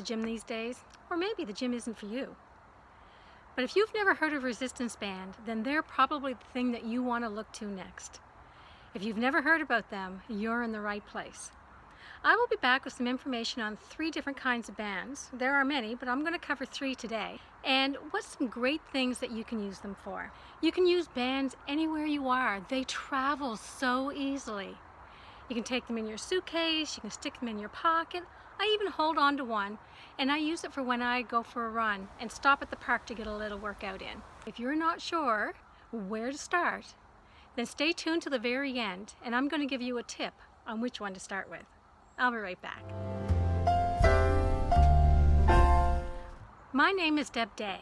the gym these days, or maybe the gym isn't for you. But if you've never heard of resistance band, then they're probably the thing that you want to look to next. If you've never heard about them, you're in the right place. I will be back with some information on 3 different kinds of bands. There are many, but I'm going to cover 3 today. And what's some great things that you can use them for. You can use bands anywhere you are. They travel so easily. You can take them in your suitcase, you can stick them in your pocket. I even hold on to one, and I use it for when I go for a run and stop at the park to get a little workout in. If you're not sure where to start, then stay tuned to the very end, and I'm going to give you a tip on which one to start with. I'll be right back. My name is Deb Day,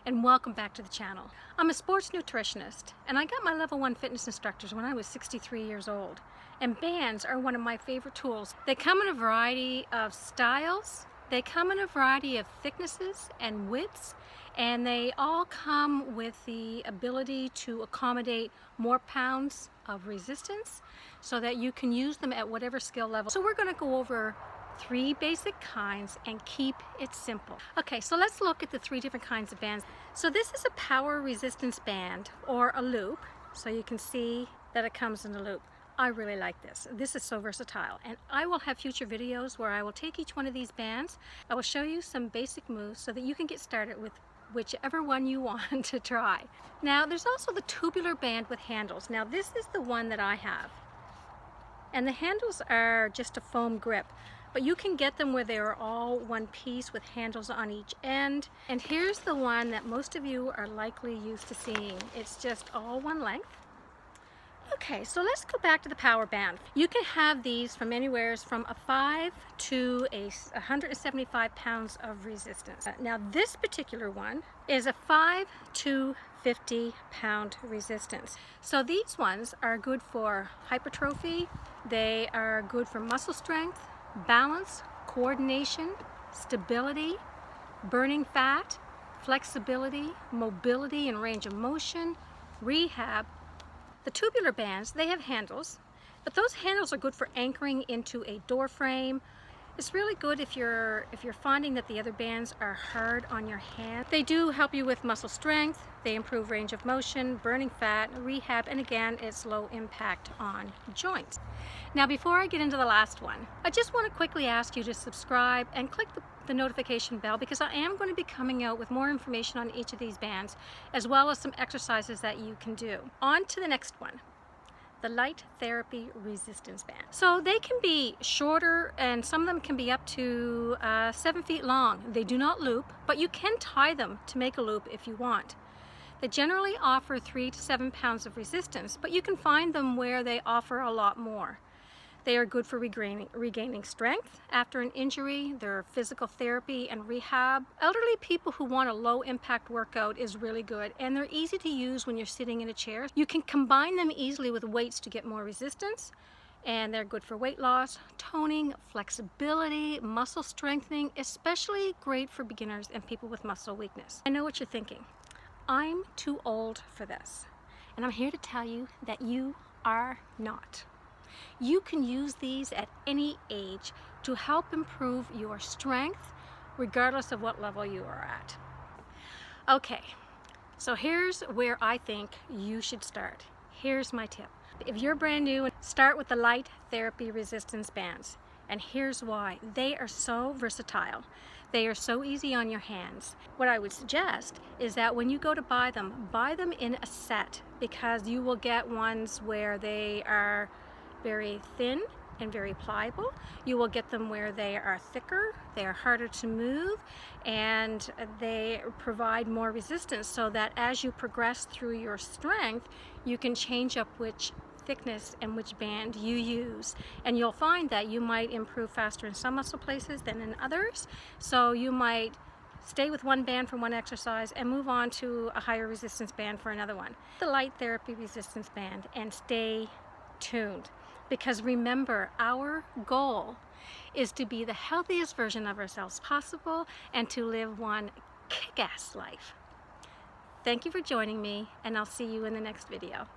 and welcome back to the channel. I'm a sports nutritionist, and I got my level 1 fitness instructors when I was 63 years old. And bands are one of my favorite tools. They come in a variety of styles, they come in a variety of thicknesses and widths, and they all come with the ability to accommodate more pounds of resistance so that you can use them at whatever skill level. So we're going to go over 3 basic kinds and keep it simple. Okay, so let's look at the 3 different kinds of bands. So this is a power resistance band, or a loop, so you can see that it comes in a loop. I really like this. This is so versatile, and I will have future videos where I will take each one of these bands. I will show you some basic moves so that you can get started with whichever one you want to try. Now there's also the tubular band with handles. Now this is the one that I have, and the handles are just a foam grip, but you can get them where they are all one piece with handles on each end. And here's the one that most of you are likely used to seeing. It's just all one length. Okay, so let's go back to the power band. You can have these from anywhere from a 5 to 175 pounds of resistance. Now this particular one is a 5 to 50 pound resistance. So these ones are good for hypertrophy. They are good for muscle strength, balance, coordination, stability, burning fat, flexibility, mobility and range of motion, rehab. The tubular bands, they have handles, but those handles are good for anchoring into a door frame. It's really good if you're finding that the other bands are hard on your hand. They do help you with muscle strength, they improve range of motion, burning fat, rehab, and again, it's low impact on joints. Now before I get into the last one, I just want to quickly ask you to subscribe and click the notification bell, because I am going to be coming out with more information on each of these bands, as well as some exercises that you can do. On to the next one. The light therapy resistance band. So they can be shorter, and some of them can be up to 7 feet long. They do not loop, but you can tie them to make a loop if you want. They generally offer 3 to 7 pounds of resistance, but you can find them where they offer a lot more. They are good for regaining strength after an injury. They're physical therapy and rehab. Elderly people who want a low impact workout is really good, and they're easy to use when you're sitting in a chair. You can combine them easily with weights to get more resistance, and they're good for weight loss, toning, flexibility, muscle strengthening, especially great for beginners and people with muscle weakness. I know what you're thinking. I'm too old for this, and I'm here to tell you that you are not. You can use these at any age to help improve your strength, regardless of what level you are at. Okay, so here's where I think you should start. Here's my tip. If you're brand new, start with the light therapy resistance bands. And here's why. They are so versatile. They are so easy on your hands. What I would suggest is that when you go to buy them in a set, because you will get ones where they are very thin and very pliable. You will get them where they are thicker, they are harder to move, and they provide more resistance, so that as you progress through your strength, you can change up which thickness and which band you use. And you'll find that you might improve faster in some muscle places than in others. So you might stay with one band for one exercise and move on to a higher resistance band for another one. The light therapy resistance band, and stay tuned. Because remember, our goal is to be the healthiest version of ourselves possible and to live one kick-ass life. Thank you for joining me, and I'll see you in the next video.